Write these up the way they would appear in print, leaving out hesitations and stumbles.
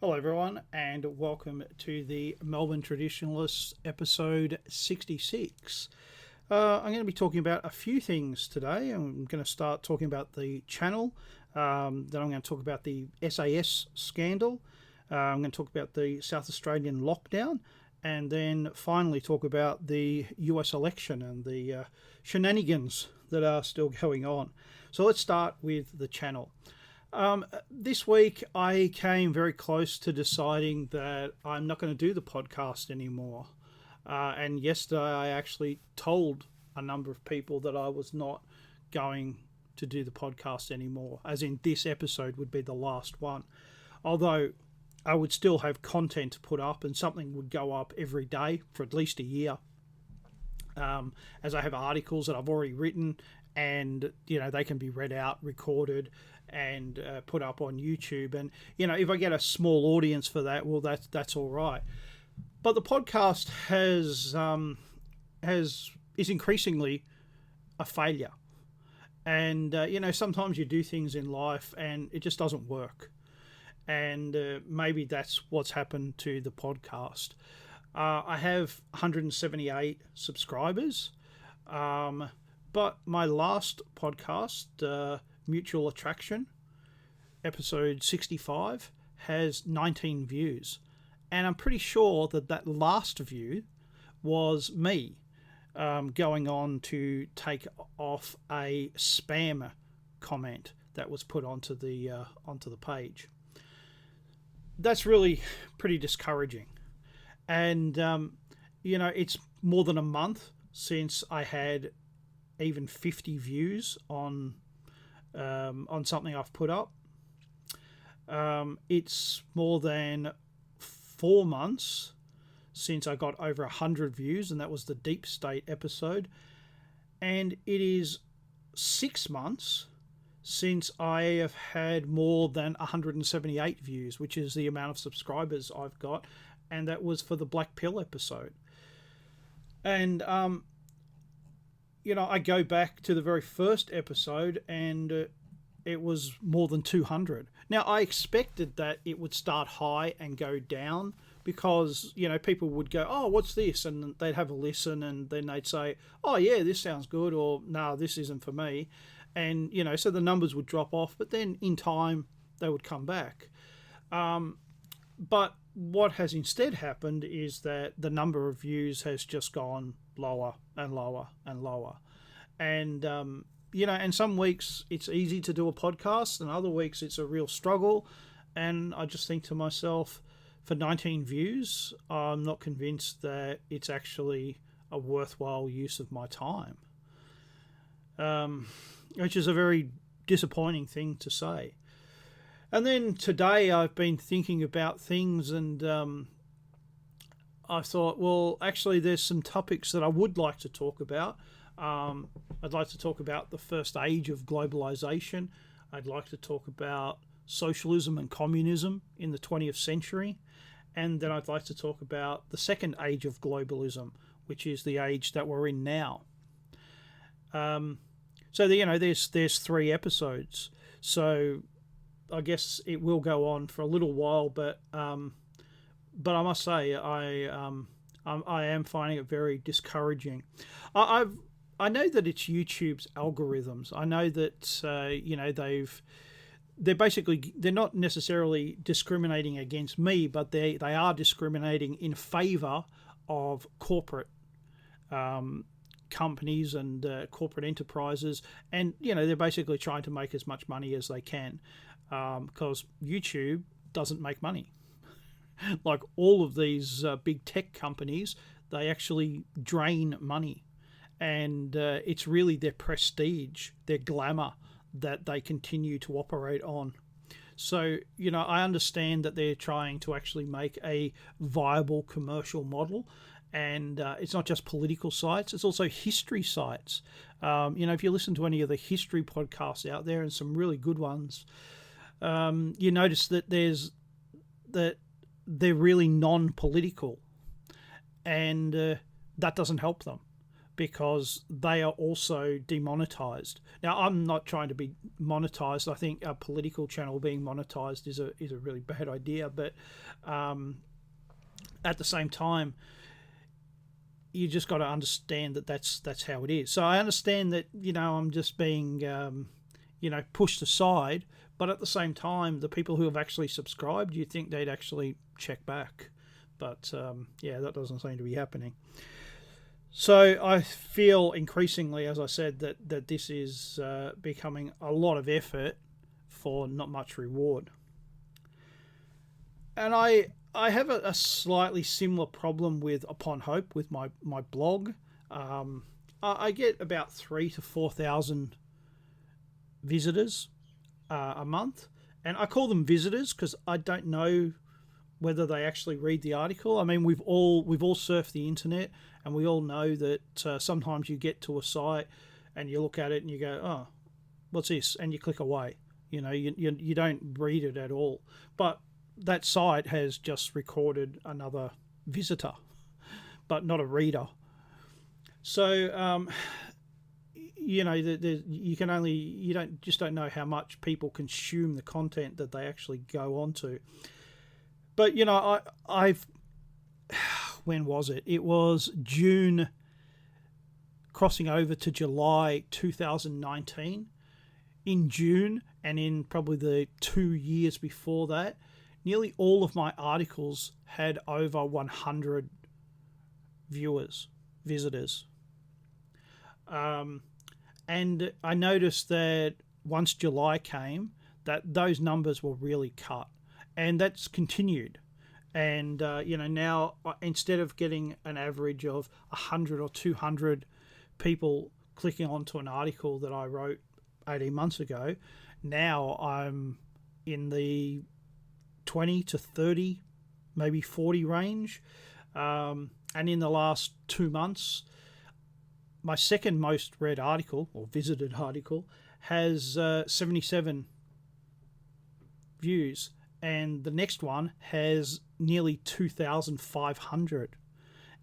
Hello everyone and welcome to the Melbourne Traditionalist episode 66. I'm going to be talking about a few things today. I'm going to start talking about the channel, then I'm going to talk about the SAS scandal, I'm going to talk about the South Australian lockdown, and then finally talk about the US election and the shenanigans that are still going on. So let's start with the channel. This week I came very close to deciding that I'm not going to do the podcast anymore. And yesterday I actually told a number of people that I was not going to do the podcast anymore, as in this episode would be the last one. Although I would still have content to put up and something would go up every day for at least a year. As I have articles that I've already written and, they can be read out, recorded, and put up on YouTube. And, if I get a small audience for that, well, that's all right. But the podcast is increasingly a failure. And, sometimes you do things in life and it just doesn't work. And maybe that's what's happened to the podcast. I have 178 subscribers. But my last podcast, Mutual Attraction, episode 65, has 19 views. And I'm pretty sure that last view was me going on to take off a spam comment that was put onto the page. That's really pretty discouraging. And, it's more than a month since I had even 50 views on something I've put up. It's more than 4 months since I got over 100 views, and that was the Deep State episode. And it is 6 months since I have had more than 178 views, which is the amount of subscribers I've got, and that was for the Black Pill episode. And I go back to the very first episode and it was more than 200. Now, I expected that it would start high and go down because, people would go, oh, what's this? And they'd have a listen and then they'd say, oh, yeah, this sounds good, or no, this isn't for me. And, so the numbers would drop off, but then in time they would come back. But what has instead happened is that the number of views has just gone lower and lower and lower. And, and some weeks it's easy to do a podcast and other weeks it's a real struggle. And I just think to myself, for 19 views, I'm not convinced that it's actually a worthwhile use of my time. Which is a very disappointing thing to say. And then today I've been thinking about things and I thought, well, actually there's some topics that I would like to talk about. I'd like to talk about the first age of globalization. I'd like to talk about socialism and communism in the 20th century. And then I'd like to talk about the second age of globalism, which is the age that we're in now. So, there's 3 episodes. So I guess it will go on for a little while, but I must say I am finding it very discouraging. I know that it's YouTube's algorithms. I know that they're not necessarily discriminating against me, but they are discriminating in favour of corporate companies and corporate enterprises, and they're basically trying to make as much money as they can. Because YouTube doesn't make money. Like all of these big tech companies, they actually drain money. And it's really their prestige, their glamour that they continue to operate on. So, I understand that they're trying to actually make a viable commercial model. And it's not just political sites, it's also history sites. If you listen to any of the history podcasts out there, and some really good ones, you notice that they're really non-political, and that doesn't help them because they are also demonetized. Now, I'm not trying to be monetized. I think a political channel being monetized is a really bad idea, but at the same time, you just got to understand that that's how it is. So I understand that, I'm just being pushed aside, but at the same time, the people who have actually subscribed, you think they'd actually check back. But that doesn't seem to be happening. So I feel increasingly, as I said, that this is becoming a lot of effort for not much reward. And I have a slightly similar problem with Upon Hope, with my blog. I get about 3,000 to 4,000 visitors a month, and I call them visitors because I don't know whether they actually read the article. I mean, we've all surfed the internet, and we all know that sometimes you get to a site and you look at it and you go, "Oh, what's this?" and you click away. You don't read it at all. But that site has just recorded another visitor, but not a reader. So you don't know how much people consume the content that they actually go onto. But I've when was it? It was June, crossing over to July 2019. In June, and in probably the 2 years before that, nearly all of my articles had over 100 visitors. And I noticed that once July came, that those numbers were really cut. And that's continued. And, now instead of getting an average of 100 or 200 people clicking onto an article that I wrote 18 months ago, now I'm in the 20 to 30, maybe 40 range. And in the last 2 months, my second most read article, or visited article, has 77 views. And the next one has nearly 2,500.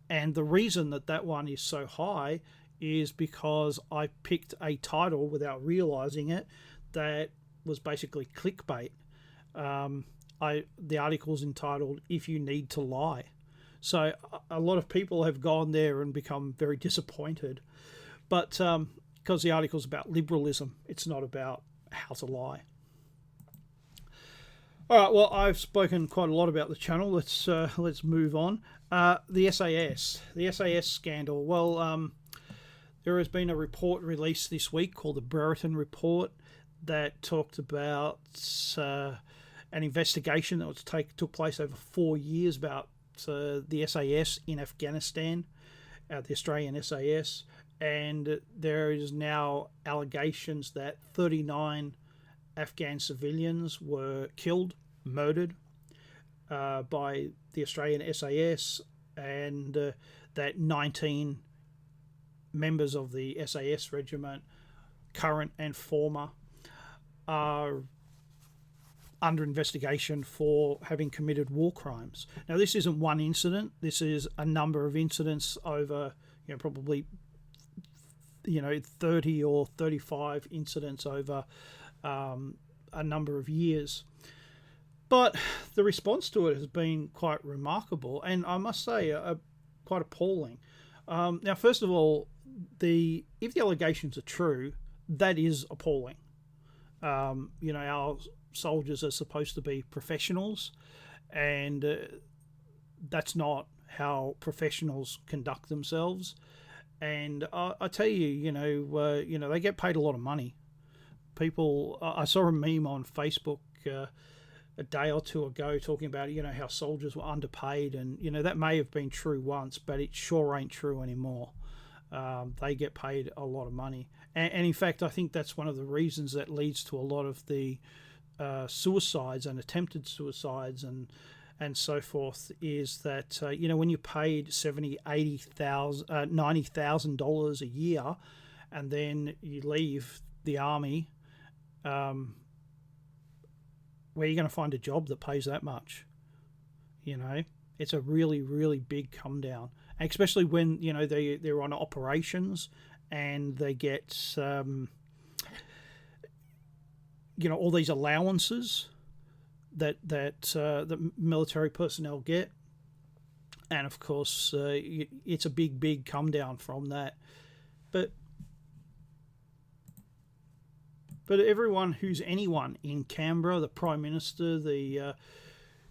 And the reason that one is so high is because I picked a title without realizing it that was basically clickbait. The article's entitled "If You Need to Lie." So a lot of people have gone there and become very disappointed. But because the article's about liberalism, it's not about how to lie. All right, well, I've spoken quite a lot about the channel. Let's move on. The SAS scandal. Well, there has been a report released this week called the Brereton Report that talked about an investigation that took place over 4 years about the SAS in Afghanistan, the Australian SAS, and there is now allegations that 39 Afghan civilians were murdered by the Australian SAS, and that 19 members of the SAS regiment, current and former, are under investigation for having committed war crimes. Now, this isn't one incident. This is a number of incidents over, probably 30 or 35 incidents over a number of years. But the response to it has been quite remarkable, and I must say, quite appalling. Now, first of all, if the allegations are true, that is appalling. Our soldiers are supposed to be professionals, and that's not how professionals conduct themselves. And I tell you, they get paid a lot of money. People, I saw a meme on Facebook a day or two ago talking about, how soldiers were underpaid, and that may have been true once, but it sure ain't true anymore. They get paid a lot of money, and in fact, I think that's one of the reasons that leads to a lot of the suicides and attempted suicides and so forth, is that when you're paid $70,000, $80,000, $90,000 a year, and then you leave the army, where are you going to find a job that pays that much? It's a really, really big come down. especially when they're on operations and they get all these allowances that military personnel get, and of course it's a big come down from that. But everyone who's anyone in Canberra, the Prime Minister, the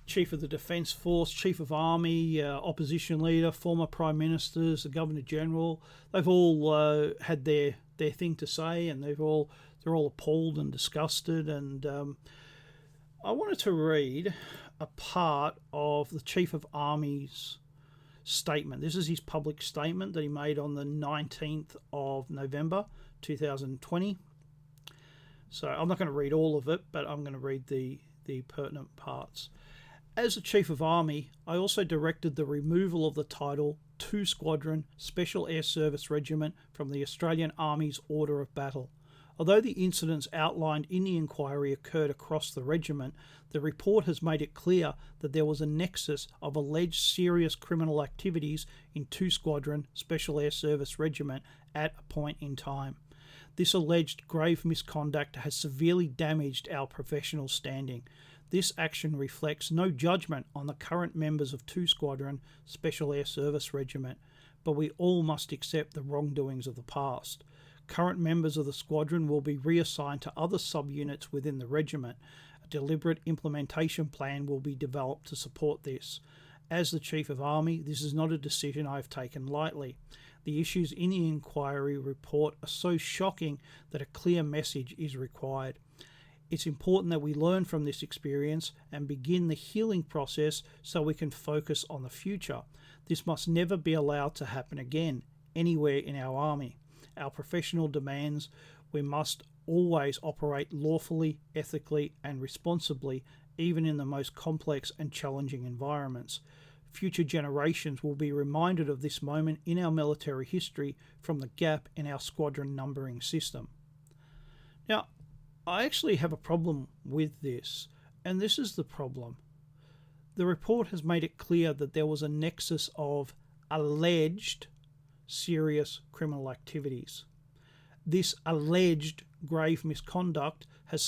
Chief of the Defence Force, Chief of Army, Opposition Leader, former Prime Ministers, the Governor General, they've all had their thing to say, and they're all appalled and disgusted. And I wanted to read a part of the Chief of Army's statement. This is his public statement that he made on the 19th of November 2020. So I'm not going to read all of it, but I'm going to read the pertinent parts. As the Chief of Army, I also directed the removal of the title 2 Squadron Special Air Service Regiment from the Australian Army's Order of Battle. Although the incidents outlined in the inquiry occurred across the regiment, the report has made it clear that there was a nexus of alleged serious criminal activities in 2 Squadron Special Air Service Regiment at a point in time. This alleged grave misconduct has severely damaged our professional standing. This action reflects no judgment on the current members of 2 Squadron Special Air Service Regiment, but we all must accept the wrongdoings of the past. Current members of the squadron will be reassigned to other subunits within the regiment. A deliberate implementation plan will be developed to support this. As the Chief of Army, this is not a decision I have taken lightly. The issues in the inquiry report are so shocking that a clear message is required. It's important that we learn from this experience and begin the healing process so we can focus on the future. This must never be allowed to happen again, anywhere in our army. Our professional demands we must always operate lawfully, ethically, and responsibly, even in the most complex and challenging environments. Future generations will be reminded of this moment in our military history from the gap in our squadron numbering system. Now, I actually have a problem with this, and this is the problem. The report has made it clear that there was a nexus of alleged serious criminal activities. This alleged grave misconduct has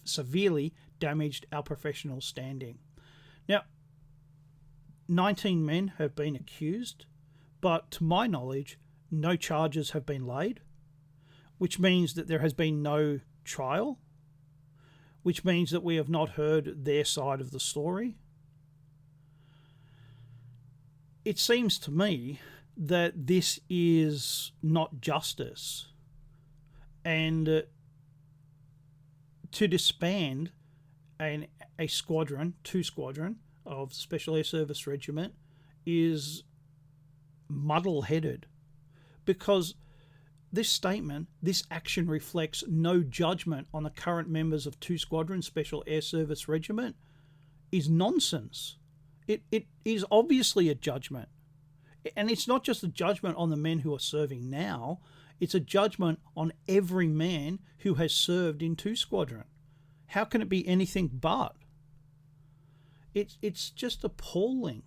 severely damaged our professional standing. Now, 19 men have been accused, but to my knowledge, no charges have been laid, which means that there has been no trial, which means that we have not heard their side of the story. It seems to me that this is not justice, and to disband a squadron, 2 Squadron of Special Air Service Regiment is muddle-headed, because this statement, this action reflects no judgment on the current members of 2 Squadron Special Air Service Regiment is nonsense. It is obviously a judgment. And it's not just a judgment on the men who are serving now, it's a judgment on every man who has served in 2 Squadron. How can it be anything but? It's just appalling.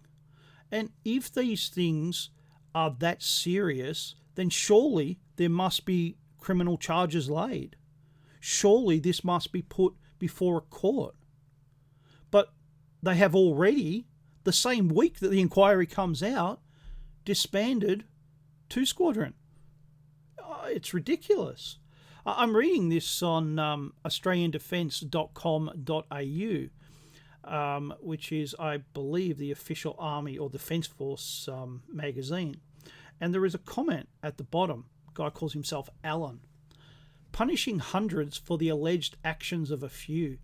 And if these things are that serious, then surely there must be criminal charges laid. Surely this must be put before a court. But they have already, the same week that the inquiry comes out, disbanded 2 Squadron. It's ridiculous. I'm reading this on australiandefence.com.au, which is, I believe, the official Army or Defence Force magazine. And there is a comment at the bottom. A guy calls himself Alan. Punishing hundreds for the alleged actions of a few.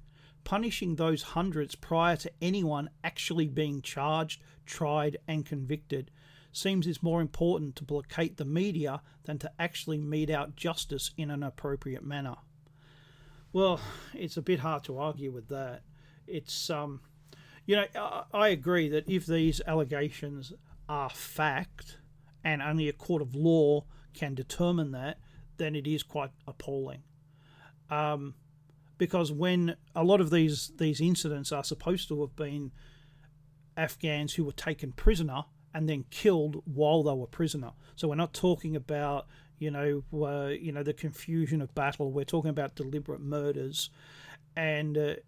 Punishing those hundreds prior to anyone actually being charged, tried and convicted seems it's more important to placate the media than to actually mete out justice in an appropriate manner. Well, it's a bit hard to argue with that. It's, I agree that if these allegations are fact and only a court of law can determine that, then it is quite appalling. Because when a lot of these incidents are supposed to have been Afghans who were taken prisoner and then killed while they were prisoner. So we're not talking about the confusion of battle. We're talking about deliberate murders, and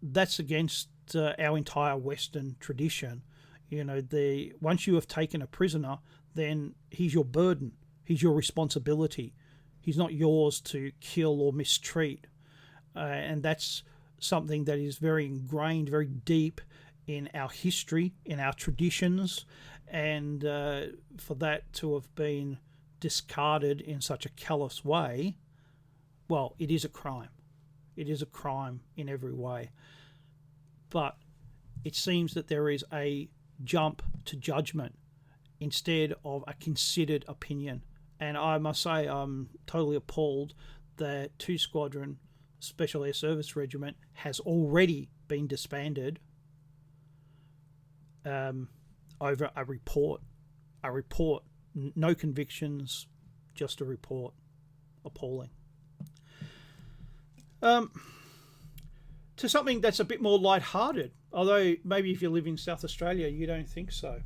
that's against our entire Western tradition. Once you have taken a prisoner, then he's your burden. He's your responsibility. He's not yours to kill or mistreat. And that's something that is very ingrained, very deep in our history, in our traditions. And for that to have been discarded in such a callous way, well, it is a crime. It is a crime in every way. But it seems that there is a jump to judgment instead of a considered opinion. And I must say, I'm totally appalled that 2 Squadron Special Air Service Regiment has already been disbanded over a report. A report. No convictions, just a report. Appalling. To something that's a bit more lighthearted, although maybe if you live in South Australia, you don't think so.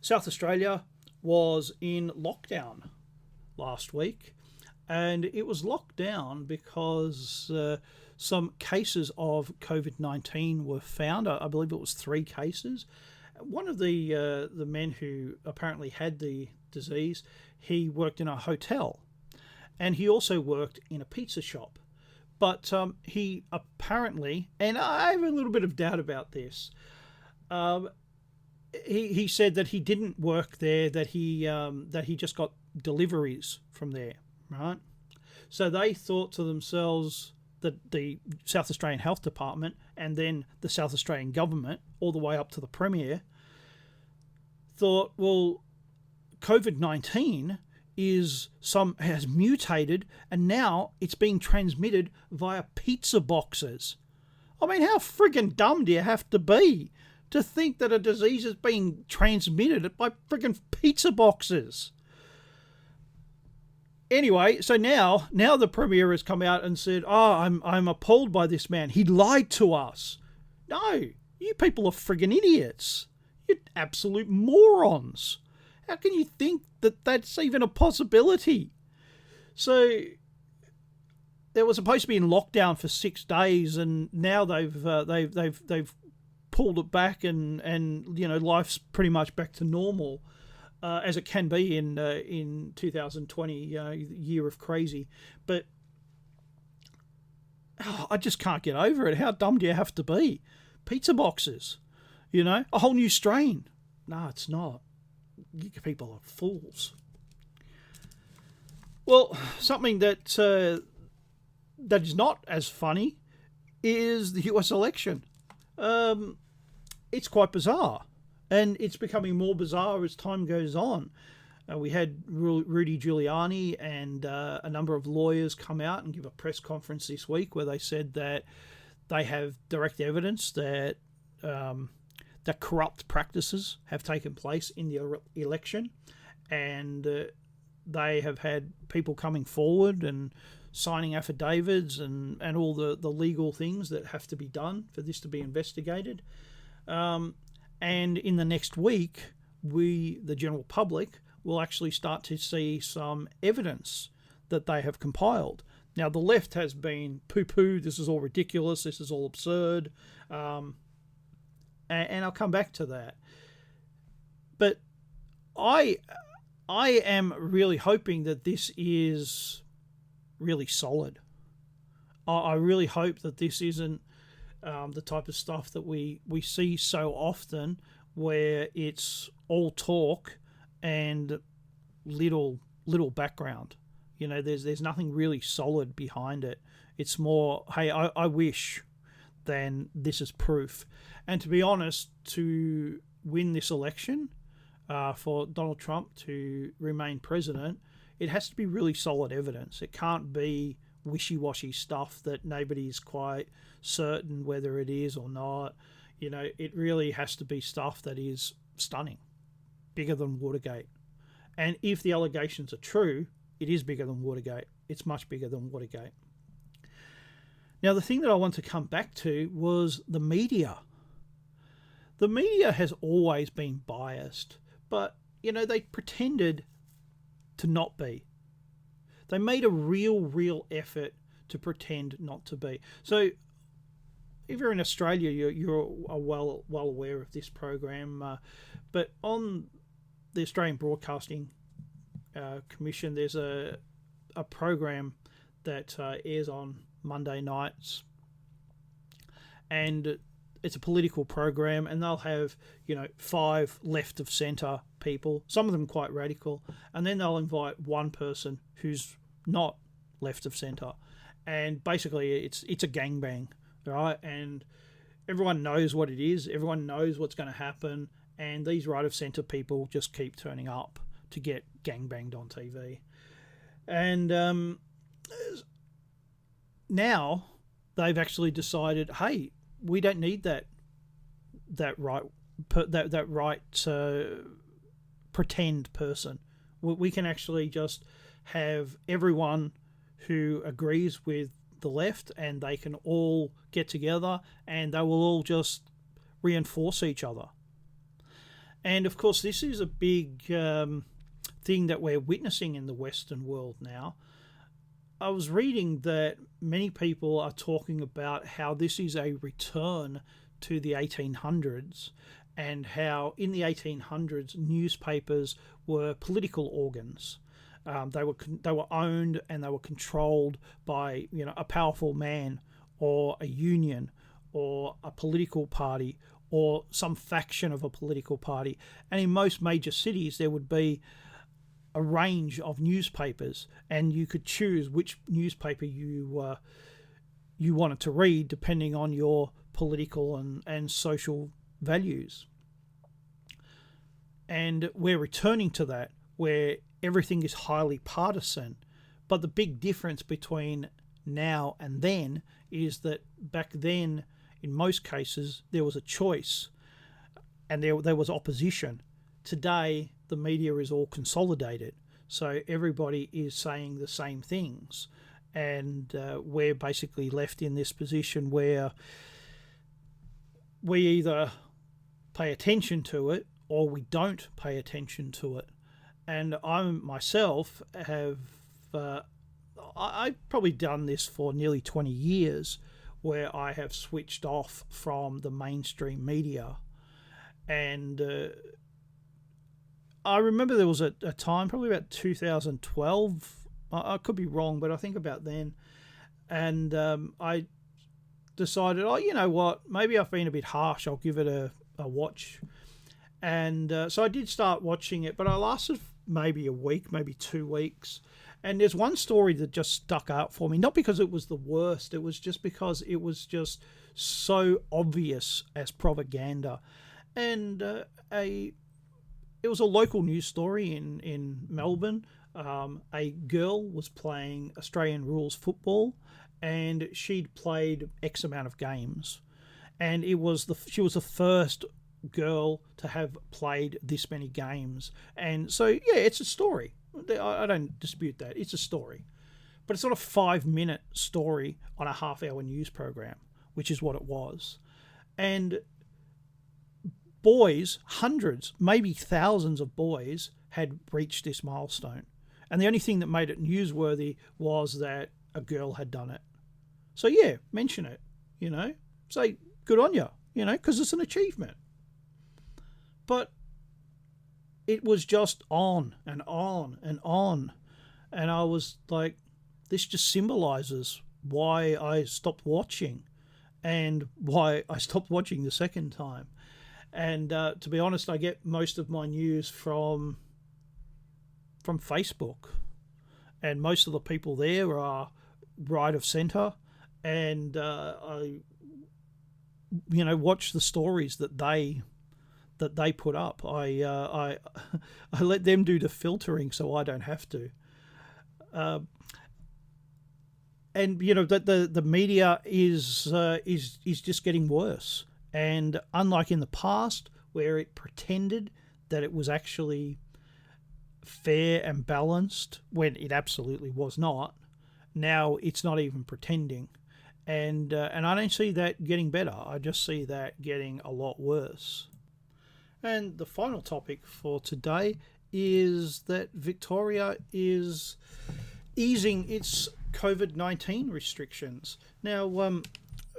South Australia was in lockdown last week, and it was locked down because some cases of COVID-19 were found. I believe it was 3 cases. One of the men who apparently had the disease, he worked in a hotel, and he also worked in a pizza shop. But he apparently, and I have a little bit of doubt about this, he said that he didn't work there, that he just got deliveries from there, right? So they thought to themselves, that the South Australian Health Department and then the South Australian government, all the way up to the Premier, thought, well, COVID-19 has mutated, and now it's being transmitted via pizza boxes. I mean, how friggin' dumb do you have to be to think that a disease is being transmitted by friggin' pizza boxes? Anyway, so now the Premier has come out and said, I'm appalled by this man. He lied to us. No, you people are friggin' idiots. You're absolute morons. How can you think that that's even a possibility? So they were supposed to be in lockdown for 6 days, and now they've pulled it back, and life's pretty much back to normal, as it can be in 2020, year of crazy. But I just can't get over it. How dumb do you have to be? Pizza boxes, a whole new strain. No, it's not. You people are fools. Well, something that is not as funny is the US election. It's quite bizarre, and it's becoming more bizarre as time goes on. We had Rudy Giuliani and a number of lawyers come out and give a press conference this week where they said that they have direct evidence that that corrupt practices have taken place in the election, and they have had people coming forward and signing affidavits and all the legal things that have to be done for this to be investigated. And in the next week, we, the general public, will actually start to see some evidence that they have compiled. Now, the left has been poo-poo, this is all ridiculous, this is all absurd, and I'll come back to that. But I am really hoping that this is really solid. I really hope that this isn't the type of stuff that we see so often, where it's all talk and little background. There's nothing really solid behind it. It's more, hey, I wish, than this is proof. And to be honest, to win this election, for Donald Trump to remain president, it has to be really solid evidence. It can't be wishy-washy stuff that nobody's quite certain whether it is or not. It really has to be stuff that is stunning, bigger than Watergate. And if the allegations are true, it is bigger than Watergate. It's much bigger than Watergate. Now, the thing that I want to come back to was the media. the media has always been biased, but, they pretended to not be. They made a real effort to pretend not to be. So if you're in Australia, you're well aware of this program, but on the Australian Broadcasting Commission, there's a program that airs on Monday nights, and it's a political program, and they'll have 5 left of centre people, some of them quite radical, and then they'll invite one person who's not left of centre, and basically it's a gangbang, right? And everyone knows what it is, everyone knows what's going to happen, and these right of centre people just keep turning up to get gangbanged on TV. And now they've actually decided, hey, we don't need that right pretend person. We can actually just have everyone who agrees with the left, and they can all get together, and they will all just reinforce each other. And of course, this is a big thing that we're witnessing in the Western world now. I was reading that many people are talking about how this is a return to the 1800s, and how in the 1800s newspapers were political organs. They were owned and they were controlled by a powerful man, or a union, or a political party, or some faction of a political party. And in most major cities there would be a range of newspapers, and you could choose which newspaper you wanted to read depending on your political and social values. And we're returning to that, where everything is highly partisan. But the big difference between now and then is that back then, in most cases, there was a choice and there was opposition. Today, the media is all consolidated, so everybody is saying the same things, and we're basically left in this position where we either pay attention to it or we don't pay attention to it. And I myself have I've probably done this for nearly 20 years, where I have switched off from the mainstream media. And I remember there was a time, probably about 2012, I could be wrong, but I think about then, and I decided, you know what, maybe I've been a bit harsh, I'll give it a watch. And so I did start watching it, but I lasted maybe a week, maybe 2 weeks. And there's one story that just stuck out for me, not because it was the worst, it was just because it was just so obvious as propaganda. And it was a local news story in Melbourne. A girl was playing Australian rules football, and she'd played X amount of games. And she was the first girl to have played this many games. And so, yeah, it's a story. I don't dispute that. It's a story. But it's not a 5-minute story on a half-hour news program, which is what it was. And boys, hundreds, maybe thousands of boys had reached this milestone. And the only thing that made it newsworthy was that a girl had done it. So, yeah, mention it, Say, good on you, because it's an achievement. But it was just on and on and on. And I was like, this just symbolizes why I stopped watching and why I stopped watching the second time. And to be honest, I get most of my news from Facebook. And most of the people there are right of centre. And I watch the stories that they put up. I let them do the filtering so I don't have to. And that the media is just getting worse. And unlike in the past, where it pretended that it was actually fair and balanced when it absolutely was not, now it's not even pretending. And I don't see that getting better. I just see that getting a lot worse. And the final topic for today is that Victoria is easing its COVID-19 restrictions. Now,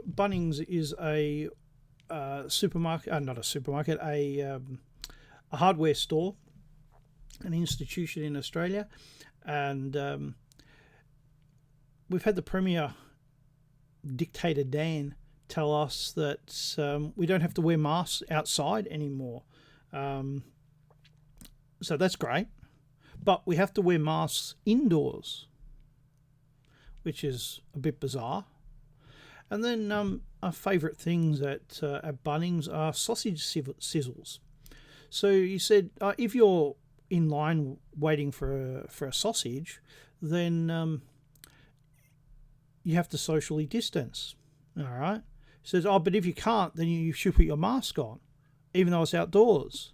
Bunnings is a supermarket, not a supermarket, a hardware store, an institution in Australia, and we've had the Premier, Dictator Dan, tell us that we don't have to wear masks outside anymore. So that's great, but we have to wear masks indoors, which is a bit bizarre. And then our favourite things at Bunnings are sausage sizzles. So you said if you're in line waiting for a sausage, then you have to socially distance. All right. He says, but if you can't, then you should put your mask on, even though it's outdoors.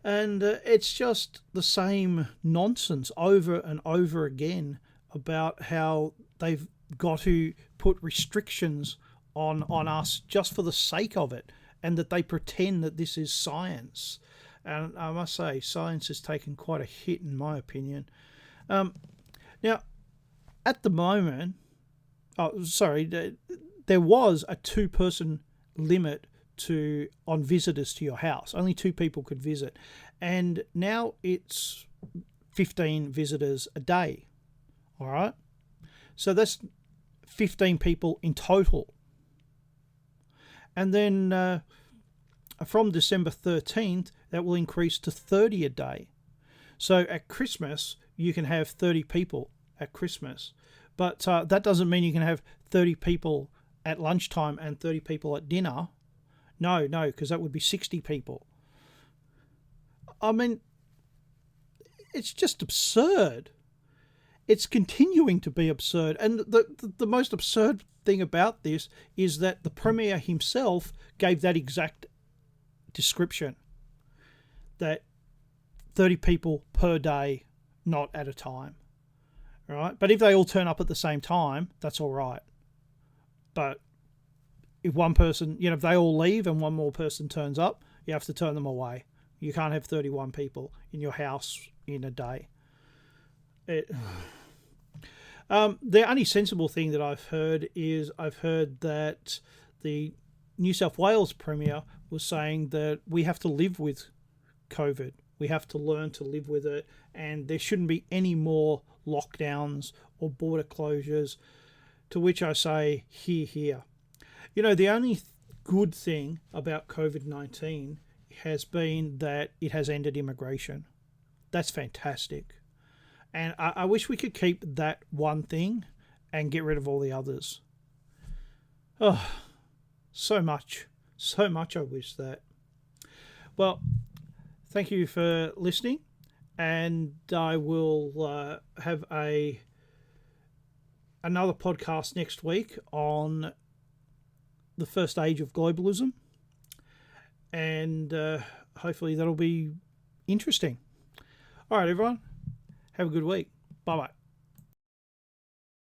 And it's just the same nonsense over and over again about how they've got to put restrictions on us just for the sake of it, and that they pretend that this is science. And I must say, science has taken quite a hit, in my opinion. Now, at the moment, there was a 2-person limit on visitors to your house. Only 2 people could visit, and now it's 15 visitors a day. All right, so that's 15 people in total. And then from December 13th, that will increase to 30 a day. So at Christmas, you can have 30 people at Christmas, but that doesn't mean you can have 30 people at lunchtime and 30 people at dinner. No, because that would be 60 people. I mean, it's just absurd. It's continuing to be absurd. And the most absurd thing about this is that the Premier himself gave that exact description, that 30 people per day, not at a time. Right? But if they all turn up at the same time, that's all right. But if one person, if they all leave and one more person turns up, you have to turn them away. You can't have 31 people in your house in a day. The only sensible thing that I've heard that the New South Wales Premier was saying that we have to live with COVID. We have to learn to live with it, and there shouldn't be any more lockdowns or border closures, to which I say, hear. The only good thing about COVID-19 has been that it has ended immigration. That's fantastic. And I wish we could keep that one thing and get rid of all the others. Oh, so much I wish that. Well, thank you for listening, and I will have another podcast next week on the first age of globalism, and hopefully that'll be interesting. All right, everyone, have a good week. Bye-bye.